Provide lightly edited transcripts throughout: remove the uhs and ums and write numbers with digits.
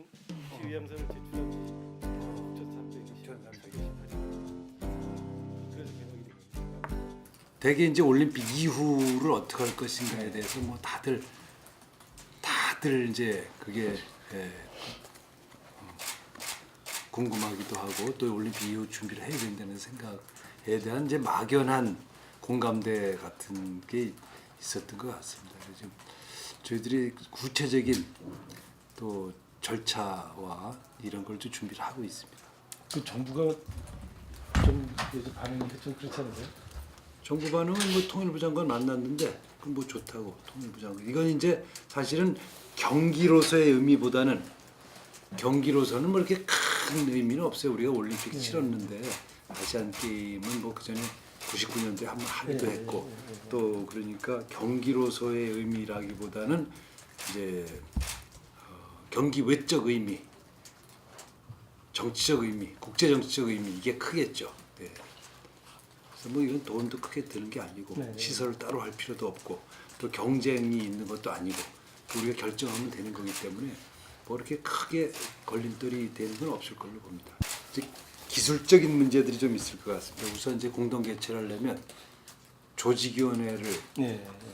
이번 시의향서를 제출한 1328. 그래서 개각이 된 겁니다. 대개 이제 올림픽 이후를 어떻게 할 것인가에 대해서 뭐 다들 이제 그게 궁금하기도 하고 또 올림픽 이후 준비를 해야 된다는 생각에 대한 이제 막연한 공감대 같은 게 있었던 것 같습니다. 지금 저희들이 구체적인 또 절차와 이런 걸 좀 준비를 하고 있습니다. 그 정부가 좀 요즘 반응이 좀 그렇지 않으세요? 정부 반응은 뭐 통일부 장관 만났는데 그럼 뭐 좋다고 통일부 장관 이건 이제 사실은 경기로서의 의미보다는 경기로서는 뭐 이렇게 큰 의미는 없어요. 우리가 올림픽 치렀는데 아시안 게임은 뭐 그 전에 99년도에 한번 하기도 했고 또 그러니까 경기로서의 의미라기보다는 이제 경기 외적 의미, 정치적 의미, 국제 정치적 의미 이게 크겠죠. 네. 그래서 뭐 이건 돈도 크게 드는 게 아니고 시설을 따로 할 필요도 없고 또 경쟁이 있는 것도 아니고 우리가 결정하면 되는 거기 때문에 뭐 이렇게 크게 걸림돌이 되는 건 없을 걸로 봅니다. 즉 기술적인 문제들이 좀 있을 것 같습니다. 우선 이제 공동 개최를 하려면 조직위원회를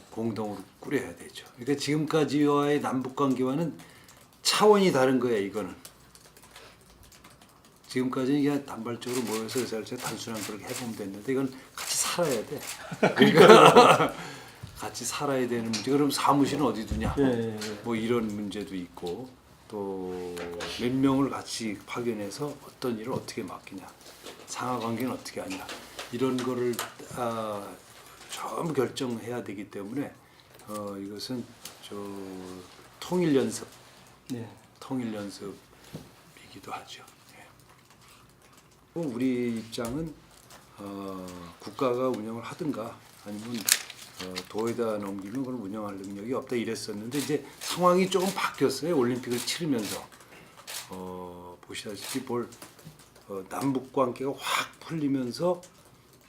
공동으로 꾸려야 되죠. 그러니까 지금까지와의 남북 관계와는 차원이 다른 거예요. 이거는 지금까지는 그냥 단발적으로 모여서 의사결정 단순한 그렇게 해보면 됐는데 이건 같이 살아야 돼. 그러니까 같이 살아야 되는 문제. 그럼 사무실은 어디 두냐? 뭐 이런 문제도 있고 또 몇 명을 같이 파견해서 어떤 일을 어떻게 맡기냐? 상하 관계는 어떻게 하냐? 이런 거를 전부 결정해야 되기 때문에 이것은 통일 연습, 통일 연습이기도 하죠. 우리 입장은 국가가 운영을 하든가 아니면 도에다 넘기면 그걸 운영할 능력이 없다 이랬었는데 이제 상황이 조금 바뀌었어요. 올림픽을 치르면서 보시다시피 남북 관계가 확 풀리면서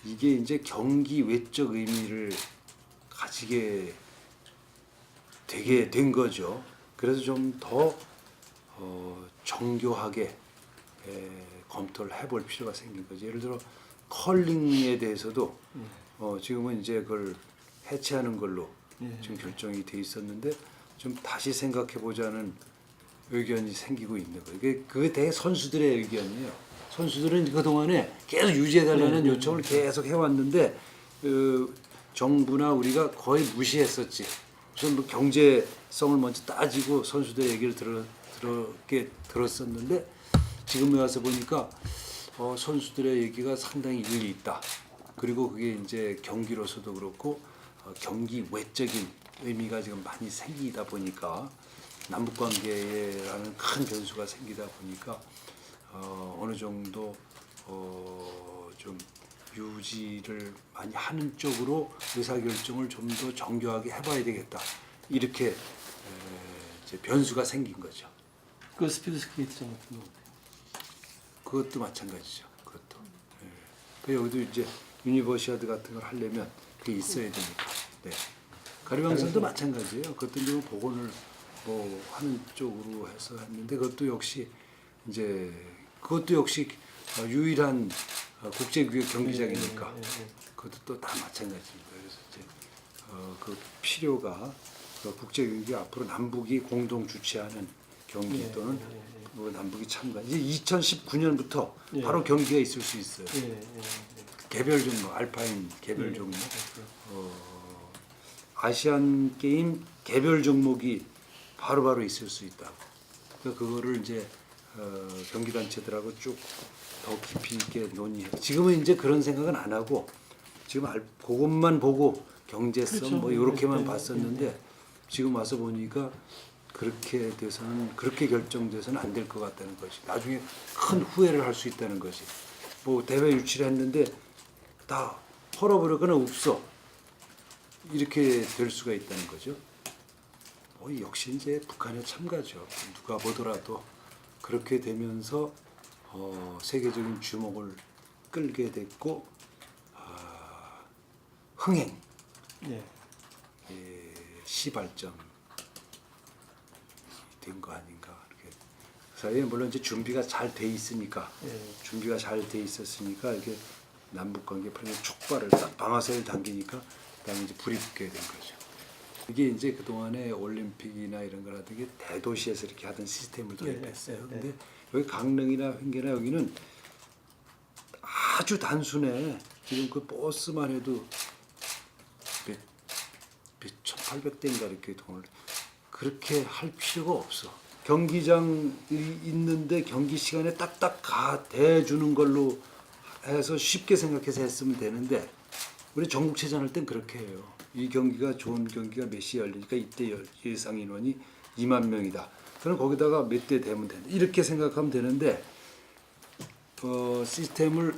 이게 이제 경기 외적 의미를 가지게 되게 된 거죠. 그래서 좀 더 정교하게 검토를 해볼 필요가 생긴 거죠. 예를 들어 컬링에 대해서도 지금은 이제 그걸 해체하는 걸로 지금 결정이 돼 있었는데 좀 다시 생각해 보자는 의견이 생기고 있는 거예요. 그게 대개 선수들의 의견이에요. 선수들은 그 동안에 계속 유지해달라는 요청을 계속 해왔는데 정부나 우리가 거의 무시했었지. 우선 뭐 경제성을 먼저 따지고 선수들의 얘기를 들었었는데 지금에 와서 보니까 선수들의 얘기가 상당히 일리 있다. 그리고 그게 이제 경기로서도 그렇고 경기 외적인 의미가 지금 많이 생기다 보니까 남북 관계라는 큰 변수가 생기다 보니까 어느 정도 좀 유지를 많이 하는 쪽으로 의사결정을 좀 더 정교하게 해봐야 되겠다. 이렇게 이제 변수가 생긴 거죠. 그 스피드 스케이트장 같은 거 그것도 마찬가지죠. 그것도. 그 여기도 이제 유니버시아드 같은 걸 하려면 그게 있어야 되니까. 네. 가리방선도 마찬가지예요. 그것도 이제 복원을 뭐 하는 쪽으로 해서 했는데 그것도 역시 유일한 국제규격 경기장이니까 그것도 또 다 마찬가지입니다. 그래서 이제 그 필요가 국제규격이 앞으로 남북이 공동 주최하는 경기 또는 뭐 남북이 참가. 이제 2019년부터 바로 경기가 있을 수 있어요. 개별 종목, 알파인 개별 종목, 아시안 게임 개별 종목이 바로바로 있을 수 있다. 그러니까 그거를 이제 경기 단체들하고 쭉 더 깊이 있게 논의해. 지금은 이제 그런 생각은 안 하고 지금 그것만 보고 경제성 그렇죠. 뭐 이렇게만 봤었는데 지금 와서 보니까 그렇게 결정돼서는 안 될 것 같다는 것이 나중에 큰 후회를 할 수 있다는 것이 뭐 대회 유치를 했는데 다 헐어버리거나 없어 이렇게 될 수가 있다는 거죠. 역시 이제 북한의 참가죠. 누가 보더라도 그렇게 되면서 세계적인 주목을 끌게 됐고 흥행 시발점 된 거 아닌가 이렇게 사이에 물론 이제 준비가 잘 돼 있으니까 예. 준비가 잘 돼 있었으니까 이렇게 남북 관계 풀면 촉발을 딱 방아쇠를 당기니까 그다음에 이제 불이 붙게 된 거죠. 이게 이제 그 동안에 올림픽이나 이런 거라든지 대도시에서 이렇게 하던 시스템을 도입했어요. 예, 예, 예. 근데 여기 강릉이나 횡계나 여기는 아주 단순해. 지금 그 버스만 해도 몇 1,800대인가 이렇게 돈을 그렇게 할 필요가 없어. 경기장이 있는데 경기 시간에 딱딱 가 대주는 걸로 해서 쉽게 생각해서 했으면 되는데 우리 전국체전 할 땐 그렇게 해요. 이 경기가 좋은 경기가 몇 시에 열리니까 이때 예상 인원이 2만 명이다. 그럼 거기다가 몇 대 되면 된다. 이렇게 생각하면 되는데 시스템을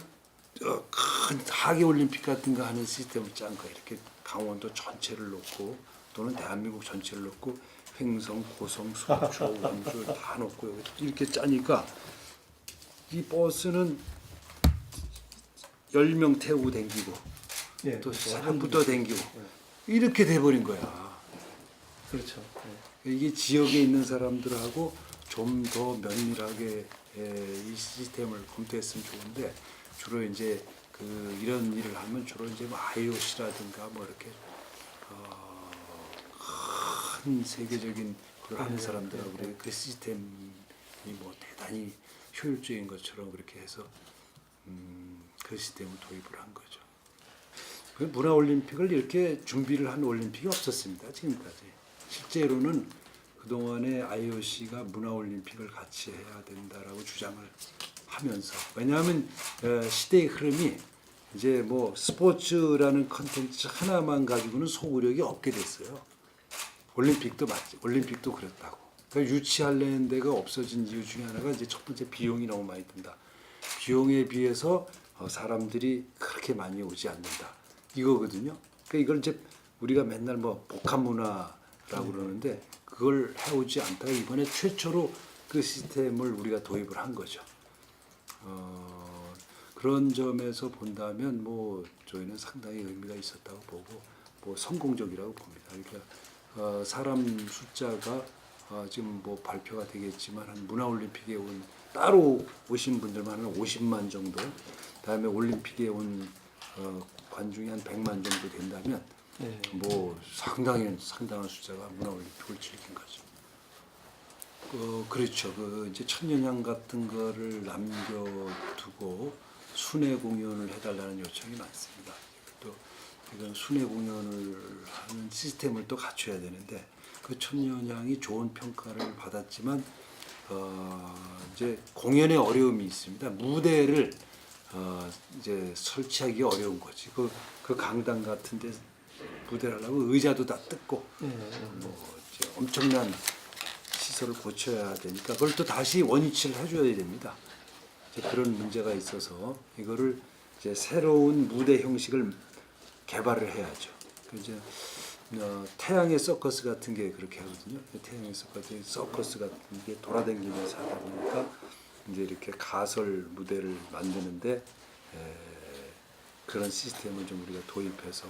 큰 하계 올림픽 같은 거 하는 시스템을 짠 거예요. 이렇게 강원도 전체를 놓고 또는 대한민국 전체를 놓고 횡성, 고성, 속초, 원주 다 놓고 여기 이렇게 짜니까 이 버스는 10명 태우고 댕기고 예. 또 그렇죠. 새벽부터 댕기고 이렇게 돼버린 거야. 그렇죠. 이게 지역에 있는 사람들하고 좀 더 면밀하게 이 시스템을 검토했으면 좋은데 주로 이제 그 이런 일을 하면 주로 이제 뭐 IOC라든가 뭐 이렇게 큰 세계적인 걸 하는 사람들하고 그래 그 시스템이 뭐 대단히 효율적인 것처럼 그렇게 해서 그 시스템을 도입을 한 거죠. 그 문화 올림픽을 이렇게 준비를 한 올림픽이 없었습니다. 지금까지. 실제로는 그동안에 IOC가 문화 올림픽을 같이 해야 된다라고 주장을 하면서 왜냐하면 시대의 흐름이 이제 뭐 스포츠라는 컨텐츠 하나만 가지고는 소구력이 없게 됐어요. 올림픽도 맞지. 올림픽도 그렇다고. 그러니까 유치하려는 데가 없어진 이유 중에 하나가 이제 첫 번째 비용이 너무 많이 든다. 비용에 비해서 사람들이 그렇게 많이 오지 않는다. 이거거든요. 그러니까 이걸 이제 우리가 맨날 뭐 복합 문화라고 그러는데 그걸 해오지 않다가 이번에 최초로 그 시스템을 우리가 도입을 한 거죠. 그런 점에서 본다면 뭐 저희는 상당히 의미가 있었다고 보고 뭐 성공적이라고 봅니다. 그러니까 사람 숫자가 지금 뭐 발표가 되겠지만 한 문화올림픽에 온 따로 오신 분들만 한 50만 정도, 다음에 올림픽에 온 관중이 한 100만 정도 된다면 뭐 상당한 숫자가 문화올림픽을 즐긴 거죠. 그렇죠. 그 이제 천년향 같은 거를 남겨두고 순회 공연을 해달라는 요청이 많습니다. 또 이건 순회 공연을 하는 시스템을 또 갖춰야 되는데 그 천년향이 좋은 평가를 받았지만 이제 공연에 어려움이 있습니다. 무대를 이제 설치하기 어려운 거지. 그 강당 같은데 무대를 하려면 의자도 다 뜯고 뭐 이제 엄청난 시설을 고쳐야 되니까 그걸 또 다시 원위치를 해줘야 됩니다. 이제 그런 문제가 있어서 이거를 이제 새로운 무대 형식을 개발을 해야죠. 이제 태양의 서커스 같은 게 그렇게 하거든요. 태양의 서커스 같은 게 돌아다니면서 하다 보니까 이제 이렇게 가설 무대를 만드는데 그런 시스템을 좀 우리가 도입해서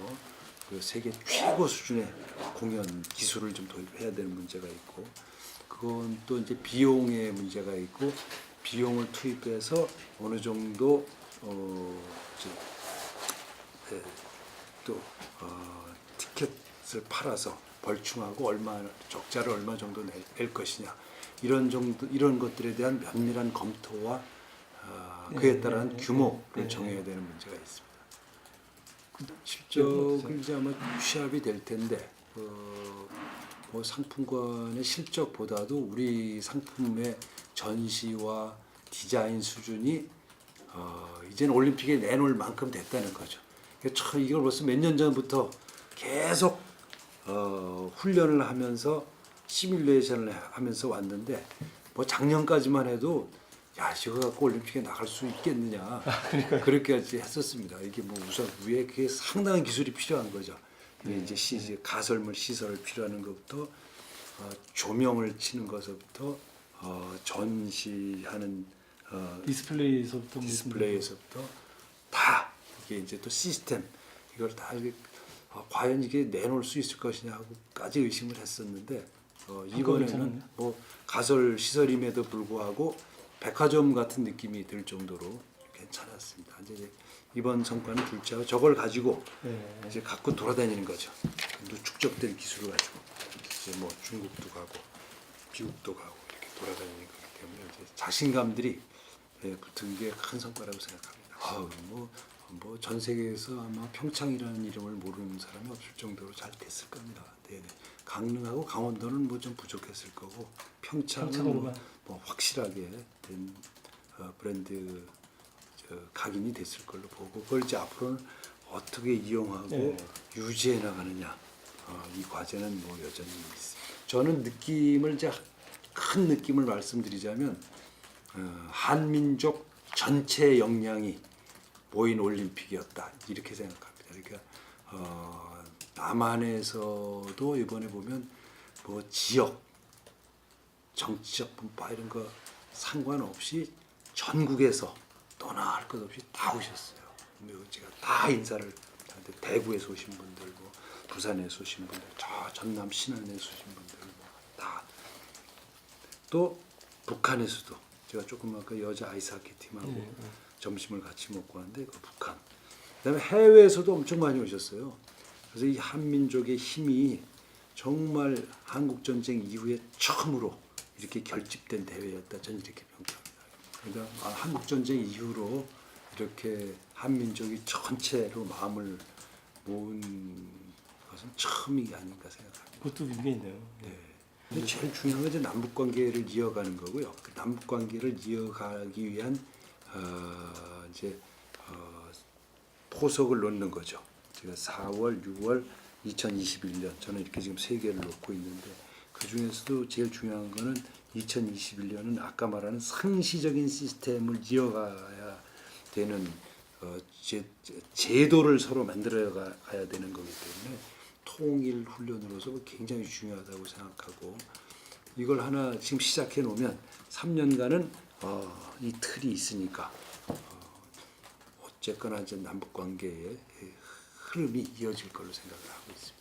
그 세계 최고 수준의 공연 기술을 좀 도입해야 되는 문제가 있고 그건 또 이제 비용의 문제가 있고 비용을 투입해서 어느 정도 티켓을 팔아서 벌충하고 적자를 얼마 정도 낼 것이냐 이런 것들에 대한 면밀한 검토와 그에 따른 규모를 정해야 되는 문제가 있습니다. 실적을 이제 아마 취합이 될 텐데 뭐 상품권의 실적보다도 우리 상품의 전시와 디자인 수준이 이제는 올림픽에 내놓을 만큼 됐다는 거죠. 참 이걸 벌써 몇 년 전부터 계속 훈련을 하면서 시뮬레이션을 하면서 왔는데 뭐 작년까지만 해도 야 이거 갖고 올림픽에 나갈 수 있겠느냐 그렇게까지 했었습니다. 이게 뭐 우선 위에 그게 상당한 기술이 필요한 거죠. 이제 가설물 시설을 필요하는 것부터 조명을 치는 것부터 전시하는 디스플레이에서부터 다 이게 이제 또 시스템 이걸 다 과연 이게 내놓을 수 있을 것이냐 하고까지 의심을 했었는데 이번에는 괜찮았네. 뭐 가설 시설임에도 불구하고 백화점 같은 느낌이 들 정도로 괜찮았습니다. 이제 이번 성과는 둘째하고 저걸 가지고 예. 이제 갖고 돌아다니는 거죠. 축적된 기술을 가지고 이제 뭐 중국도 가고 미국도 가고 이렇게 돌아다니는 거기 때문에 이제 자신감들이 붙은 게 큰 성과라고 생각합니다. 뭐 전 세계에서 아마 평창이라는 이름을 모르는 사람이 없을 정도로 잘 됐을 겁니다. 네네. 강릉하고 강원도는 뭐 좀 부족했을 거고 평창은 평창으로만. 뭐 확실하게 된 브랜드 각인이 됐을 걸로 보고 그걸 이제 앞으로는 어떻게 이용하고 예. 유지해 나가느냐 이 과제는 뭐 여전히 있습니다. 저는 느낌을 이제 큰 느낌을 말씀드리자면 한민족 전체 역량이 모인 올림픽이었다 이렇게 생각합니다. 그러니까 남한에서도 이번에 보면 뭐 지역 정치적 분파 이런 거 상관없이 전국에서 떠나 할 것 없이 다 오셨어요. 제가 다 인사를 하는데 대구에서 오신 분들, 뭐 부산에서 오신 분들, 저 전남 신안에서 오신 분들 다 또 북한에서도 제가 조금 아까 여자 아이스하키 팀하고 점심을 같이 먹고 왔는데 그 북한 그다음에 해외에서도 엄청 많이 오셨어요. 그래서 이 한민족의 힘이 정말 한국 전쟁 이후에 처음으로 이렇게 결집된 대회였다. 저는 이렇게 평가합니다. 그러니까 한국 전쟁 이후로 이렇게 한민족이 전체로 마음을 모은 것은 처음이 아닌가 생각합니다. 그것도 의미가 있네요. 네. 근데 제일 중요한 건 이제 남북 관계를 이어가는 거고요. 그 남북 관계를 이어가기 위한 포석을 놓는 거죠. 제가 4월, 6월 2021년 저는 이렇게 지금 세 개를 놓고 있는데 그 중에서도 제일 중요한 거는 2021년은 아까 말하는 상시적인 시스템을 이어가야 되는 제도를 서로 만들어 가야 되는 거기 때문에 통일 훈련으로서 굉장히 중요하다고 생각하고 이걸 하나 지금 시작해 놓으면 3년간은 이 틀이 있으니까 어쨌거나 이제 남북 관계의 흐름이 이어질 걸로 생각을 하고 있습니다.